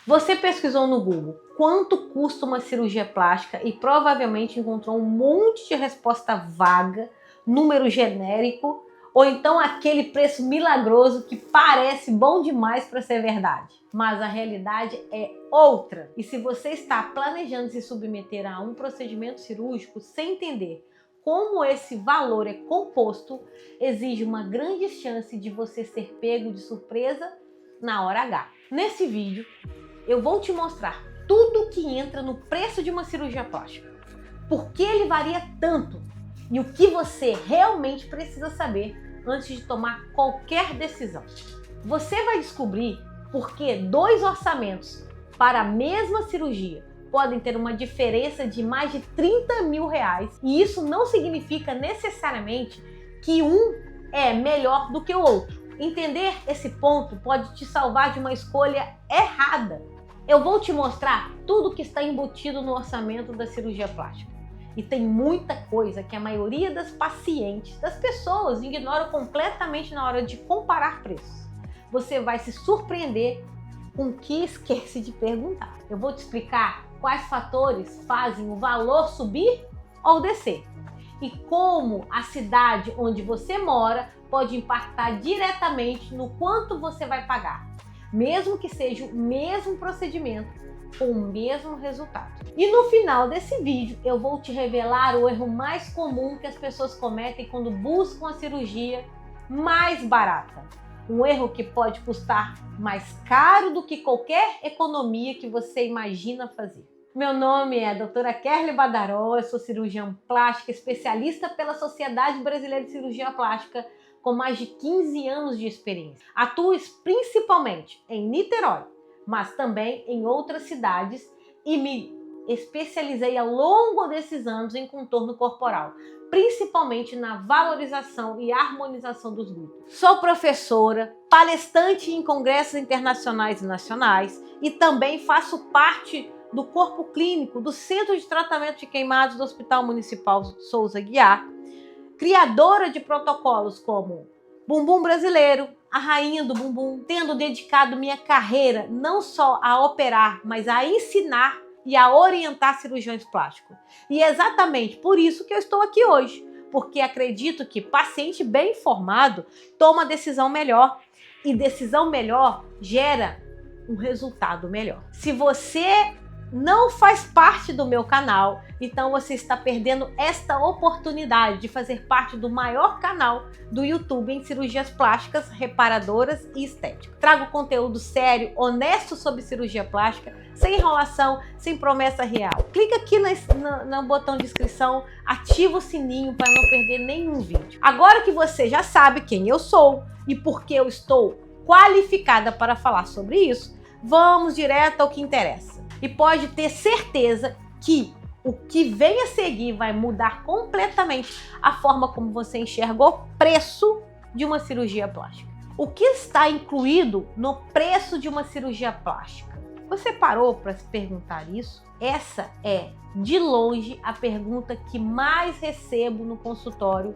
Você pesquisou no Google quanto custa uma cirurgia plástica e provavelmente encontrou um monte de resposta vaga, número genérico, ou então aquele preço milagroso que parece bom demais para ser verdade. Mas a realidade é outra. E se você está planejando se submeter a um procedimento cirúrgico sem entender como esse valor é composto, exige uma grande chance de você ser pego de surpresa na hora H. Nesse vídeo, eu vou te mostrar tudo que entra no preço de uma cirurgia plástica, por que ele varia tanto e o que você realmente precisa saber antes de tomar qualquer decisão. Você vai descobrir por que 2 orçamentos para a mesma cirurgia podem ter uma diferença de mais de 30 mil reais e isso não significa necessariamente que um é melhor do que o outro. Entender esse ponto pode te salvar de uma escolha errada. Eu vou te mostrar tudo que está embutido no orçamento da cirurgia plástica. E tem muita coisa que a maioria das pacientes, das pessoas, ignoram completamente na hora de comparar preços. Você vai se surpreender com o que esquece de perguntar. Eu vou te explicar quais fatores fazem o valor subir ou descer. E como a cidade onde você mora pode impactar diretamente no quanto você vai pagar, mesmo que seja o mesmo procedimento com o mesmo resultado. E no final desse vídeo eu vou te revelar o erro mais comum que as pessoas cometem quando buscam a cirurgia mais barata. Um erro que pode custar mais caro do que qualquer economia que você imagina fazer. Meu nome é Dra. Kerly Badaró, eu sou cirurgiã plástica, especialista pela Sociedade Brasileira de Cirurgia Plástica, com mais de 15 anos de experiência. Atuo principalmente em Niterói, mas também em outras cidades e me especializei ao longo desses anos em contorno corporal, principalmente na valorização e harmonização dos glúteos. Sou professora, palestrante em congressos internacionais e nacionais e também faço parte do corpo clínico do Centro de Tratamento de Queimados do Hospital Municipal Souza Aguiar, criadora de protocolos como Bumbum Brasileiro, a Rainha do Bumbum, tendo dedicado minha carreira não só a operar, mas a ensinar e a orientar cirurgiões plásticos. E é exatamente por isso que eu estou aqui hoje, porque acredito que paciente bem informado toma decisão melhor e decisão melhor gera um resultado melhor. Se você não faz parte do meu canal, então você está perdendo esta oportunidade de fazer parte do maior canal do YouTube em cirurgias plásticas, reparadoras e estética. Trago conteúdo sério, honesto sobre cirurgia plástica, sem enrolação, sem promessa real. Clica aqui no botão de inscrição, ativa o sininho para não perder nenhum vídeo. Agora que você já sabe quem eu sou e por que eu estou qualificada para falar sobre isso, vamos direto ao que interessa. E pode ter certeza que o que vem a seguir vai mudar completamente a forma como você enxerga o preço de uma cirurgia plástica. O que está incluído no preço de uma cirurgia plástica? Você parou para se perguntar isso? Essa é, de longe, a pergunta que mais recebo no consultório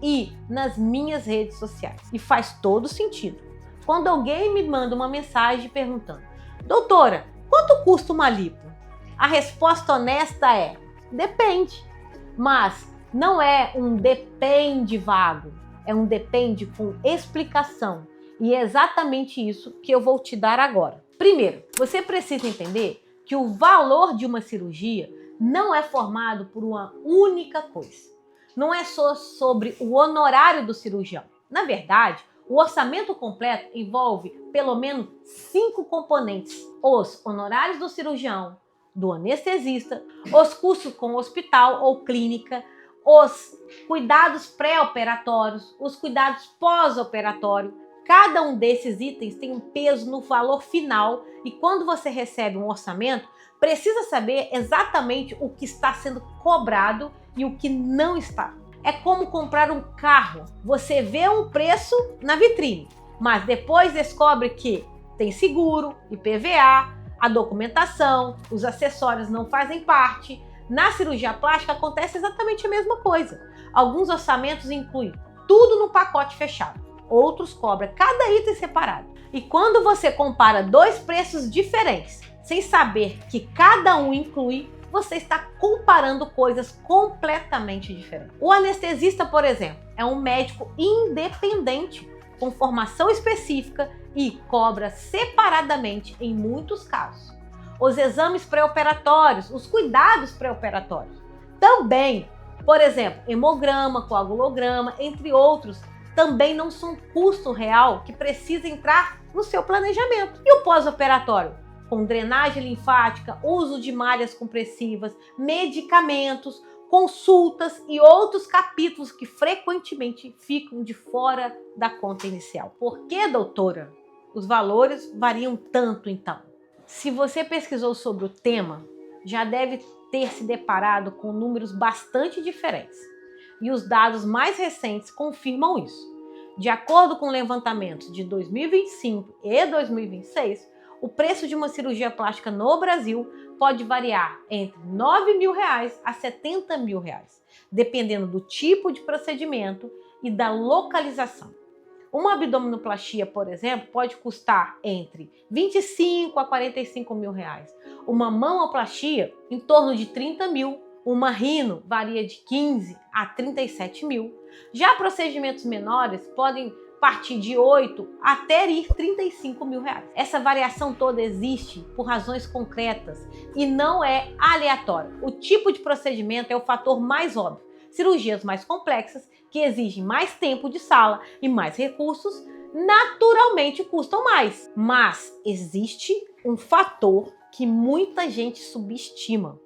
e nas minhas redes sociais. E faz todo sentido. Quando alguém me manda uma mensagem perguntando: doutora, quanto custa uma lipo? A resposta honesta é: depende. Mas não é um depende vago, é um depende com explicação. E é exatamente isso que eu vou te dar agora. Primeiro, você precisa entender que o valor de uma cirurgia não é formado por uma única coisa. Não é só sobre o honorário do cirurgião. Na verdade, o orçamento completo envolve pelo menos 5 componentes: os honorários do cirurgião, do anestesista, os custos com o hospital ou clínica, os cuidados pré-operatórios, os cuidados pós-operatório. Cada um desses itens tem um peso no valor final e quando você recebe um orçamento, precisa saber exatamente o que está sendo cobrado e o que não está. É como comprar um carro. Você vê um preço na vitrine, mas depois descobre que tem seguro, IPVA, a documentação, os acessórios não fazem parte. Na cirurgia plástica acontece exatamente a mesma coisa. Alguns orçamentos incluem tudo no pacote fechado. outros cobram cada item separado. E quando você compara dois preços diferentes, sem saber que cada um inclui, você está comparando coisas completamente diferentes. O anestesista, por exemplo, é um médico independente, com formação específica e cobra separadamente em muitos casos. Os exames pré-operatórios, os cuidados pré-operatórios, também, por exemplo, hemograma, coagulograma, entre outros, também não são custo real que precisa entrar no seu planejamento. E o pós-operatório? Com drenagem linfática, uso de malhas compressivas, medicamentos, consultas e outros capítulos que frequentemente ficam de fora da conta inicial. Por que, doutora? Os valores variam tanto então? Se você pesquisou sobre o tema, já deve ter se deparado com números bastante diferentes. E os dados mais recentes confirmam isso. De acordo com levantamentos de 2025 e 2026, o preço de uma cirurgia plástica no Brasil pode variar entre R$ 9.000 a R$ 70.000, dependendo do tipo de procedimento e da localização. Uma abdominoplastia, por exemplo, pode custar entre R$ 25 a R$ 45.000. Uma mamoplastia, em torno de R$ 30.000. Uma rino varia de 15 a 37 mil. Já procedimentos menores podem partir de 8 até ir 35 mil reais. Essa variação toda existe por razões concretas e não é aleatória. O tipo de procedimento é o fator mais óbvio. Cirurgias mais complexas, que exigem mais tempo de sala e mais recursos, naturalmente custam mais. Mas existe um fator que muita gente subestima: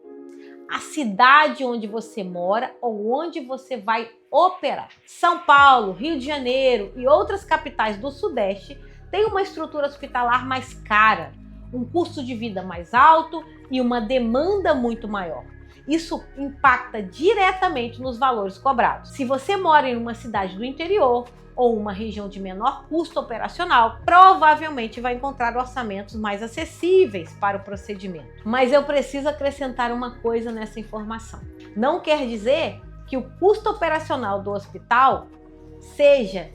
a cidade onde você mora ou onde você vai operar. São Paulo, Rio de Janeiro e outras capitais do Sudeste têm uma estrutura hospitalar mais cara, um custo de vida mais alto e uma demanda muito maior. Isso impacta diretamente nos valores cobrados. Se você mora em uma cidade do interior ou uma região de menor custo operacional, provavelmente vai encontrar orçamentos mais acessíveis para o procedimento. Mas eu preciso acrescentar uma coisa nessa informação. Não quer dizer que o custo operacional do hospital seja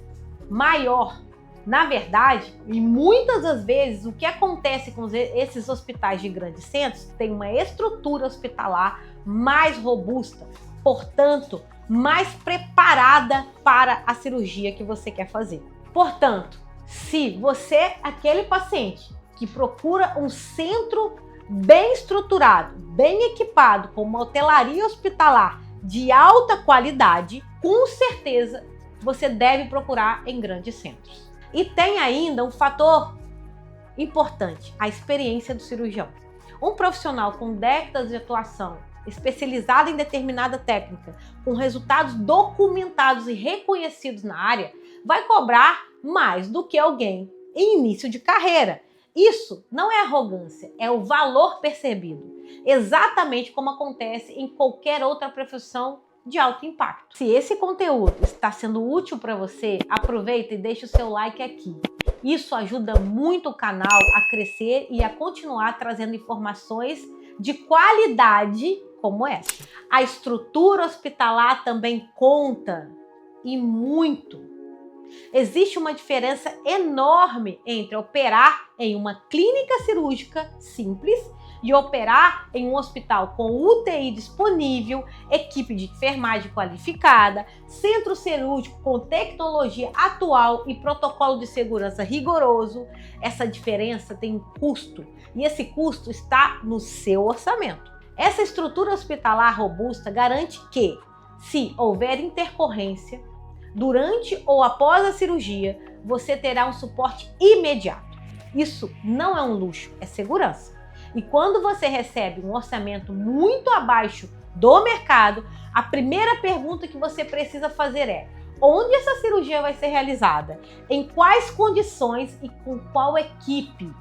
maior. Na verdade, e muitas das vezes, o que acontece com esses hospitais de grandes centros tem uma estrutura hospitalar mais robusta, portanto, mais preparada para a cirurgia que você quer fazer. Portanto, se você é aquele paciente que procura um centro bem estruturado, bem equipado, com uma hotelaria hospitalar de alta qualidade, com certeza você deve procurar em grandes centros. E tem ainda um fator importante: a experiência do cirurgião. Um profissional com décadas de atuação, especializado em determinada técnica, com resultados documentados e reconhecidos na área, vai cobrar mais do que alguém em início de carreira. Isso não é arrogância, é o valor percebido, exatamente como acontece em qualquer outra profissão de alto impacto. Se esse conteúdo está sendo útil para você, aproveita e deixa o seu like aqui. Isso ajuda muito o canal a crescer e a continuar trazendo informações de qualidade como essa. A estrutura hospitalar também conta, e muito. Existe uma diferença enorme entre operar em uma clínica cirúrgica simples e operar em um hospital com UTI disponível, equipe de enfermagem qualificada, centro cirúrgico com tecnologia atual e protocolo de segurança rigoroso. Essa diferença tem um custo e esse custo está no seu orçamento. Essa estrutura hospitalar robusta garante que, se houver intercorrência, durante ou após a cirurgia, você terá um suporte imediato. Isso não é um luxo, é segurança. E quando você recebe um orçamento muito abaixo do mercado, a primeira pergunta que você precisa fazer é: onde essa cirurgia vai ser realizada? Em quais condições e com qual equipe?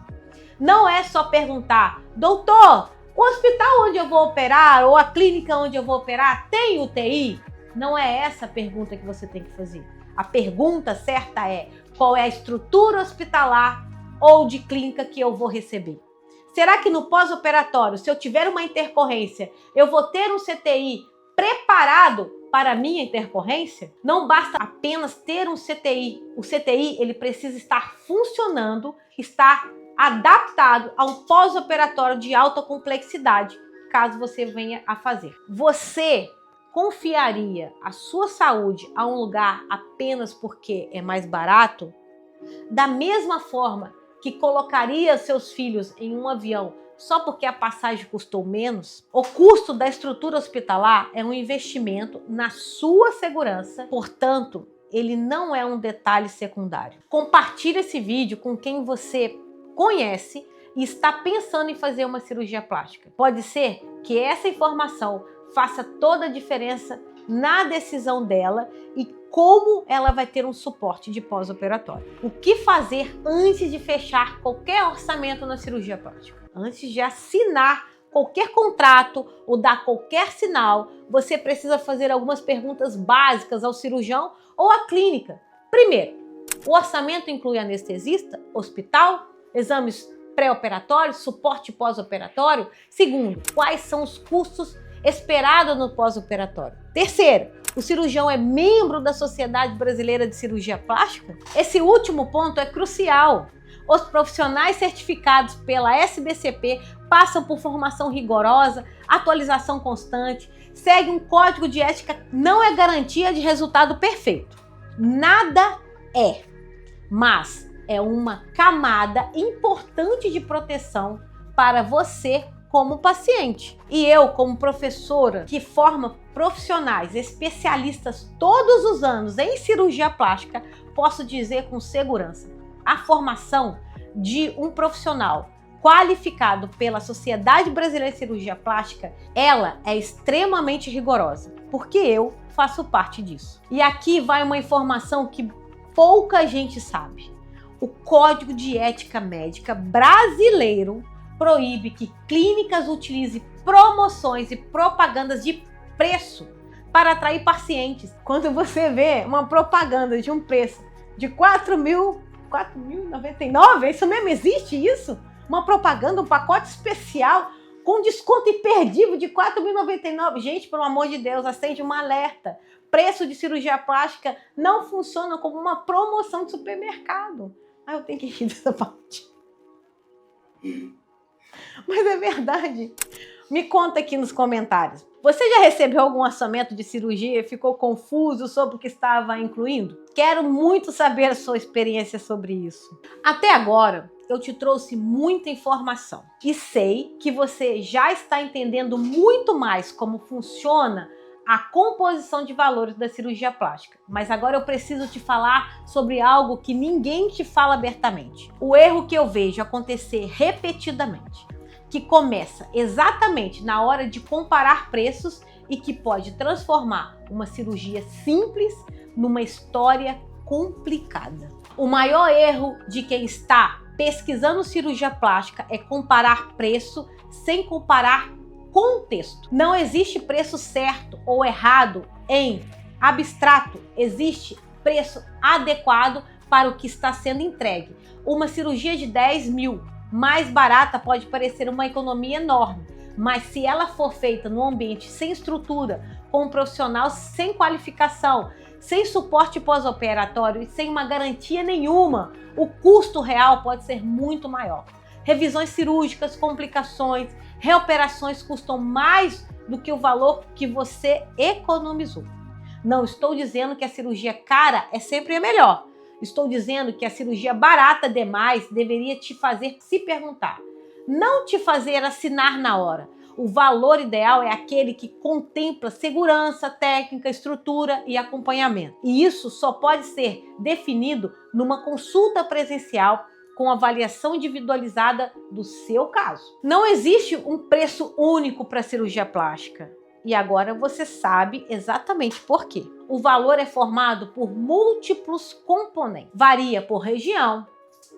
Não é só perguntar: doutor, o hospital onde eu vou operar ou a clínica onde eu vou operar tem UTI? Não é essa a pergunta que você tem que fazer. A pergunta certa é: qual é a estrutura hospitalar ou de clínica que eu vou receber? Será que no pós-operatório, se eu tiver uma intercorrência, eu vou ter um CTI preparado para a minha intercorrência? Não basta apenas ter um CTI. O CTI ele precisa estar funcionando, estar adaptado a um pós-operatório de alta complexidade, caso você venha a fazer. Você confiaria a sua saúde a um lugar apenas porque é mais barato? Da mesma forma que colocaria seus filhos em um avião só porque a passagem custou menos? O custo da estrutura hospitalar é um investimento na sua segurança, portanto, ele não é um detalhe secundário. Compartilhe esse vídeo com quem você conhece e está pensando em fazer uma cirurgia plástica. Pode ser que essa informação faça toda a diferença na decisão dela e como ela vai ter um suporte de pós-operatório. O que fazer antes de fechar qualquer orçamento na cirurgia plástica? Antes de assinar qualquer contrato ou dar qualquer sinal, você precisa fazer algumas perguntas básicas ao cirurgião ou à clínica. Primeiro, o orçamento inclui anestesista, hospital, exames pré-operatórios, suporte pós-operatório? Segundo, quais são os custos esperados no pós-operatório? Terceiro, o cirurgião é membro da Sociedade Brasileira de Cirurgia Plástica? Esse último ponto é crucial. Os profissionais certificados pela SBCP passam por formação rigorosa, atualização constante, seguem um código de ética, não é garantia de resultado perfeito. Nada é, mas é uma camada importante de proteção para você como paciente. E eu, como professora que forma profissionais, especialistas todos os anos em cirurgia plástica, posso dizer com segurança: a formação de um profissional qualificado pela Sociedade Brasileira de Cirurgia Plástica, ela é extremamente rigorosa, porque eu faço parte disso. E aqui vai uma informação que pouca gente sabe. O Código de Ética Médica brasileiro proíbe que clínicas utilizem promoções e propagandas de preço para atrair pacientes. Quando você vê uma propaganda de um preço de R$4.099, isso mesmo, existe isso? Uma propaganda, um pacote especial com desconto imperdível de R$4.099. Gente, pelo amor de Deus, acende um alerta. Preço de cirurgia plástica não funciona como uma promoção de supermercado. Eu tenho que rir dessa parte. Mas é verdade. Me conta aqui nos comentários. Você já recebeu algum orçamento de cirurgia e ficou confuso sobre o que estava incluindo? Quero muito saber a sua experiência sobre isso. Até agora, eu te trouxe muita informação. E sei que você já está entendendo muito mais como funciona a composição de valores da cirurgia plástica. Mas agora eu preciso te falar sobre algo que ninguém te fala abertamente. O erro que eu vejo acontecer repetidamente, que começa exatamente na hora de comparar preços e que pode transformar uma cirurgia simples numa história complicada. O maior erro de quem está pesquisando cirurgia plástica é comparar preço sem comparar contexto. Não existe preço certo ou errado em abstrato, existe preço adequado para o que está sendo entregue. Uma cirurgia de 10 mil mais barata pode parecer uma economia enorme, mas se ela for feita num ambiente sem estrutura, com um profissional sem qualificação, sem suporte pós-operatório e sem uma garantia nenhuma, o custo real pode ser muito maior. Revisões cirúrgicas, complicações, reoperações custam mais do que o valor que você economizou. Não estou dizendo que a cirurgia cara é sempre a melhor. Estou dizendo que a cirurgia barata demais deveria te fazer se perguntar. Não te fazer assinar na hora. O valor ideal é aquele que contempla segurança, técnica, estrutura e acompanhamento. E isso só pode ser definido numa consulta presencial com avaliação individualizada do seu caso. Não existe um preço único para cirurgia plástica. E agora você sabe exatamente por quê. O valor é formado por múltiplos componentes. Varia por região,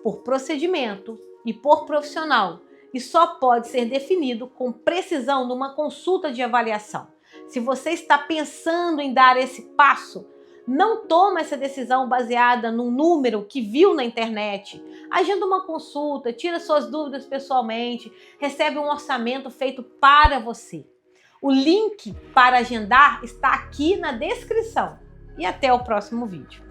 por procedimento e por profissional. E só pode ser definido com precisão numa consulta de avaliação. Se você está pensando em dar esse passo, não toma essa decisão baseada num número que viu na internet. Agenda uma consulta, tira suas dúvidas pessoalmente, recebe um orçamento feito para você. O link para agendar está aqui na descrição. E até o próximo vídeo.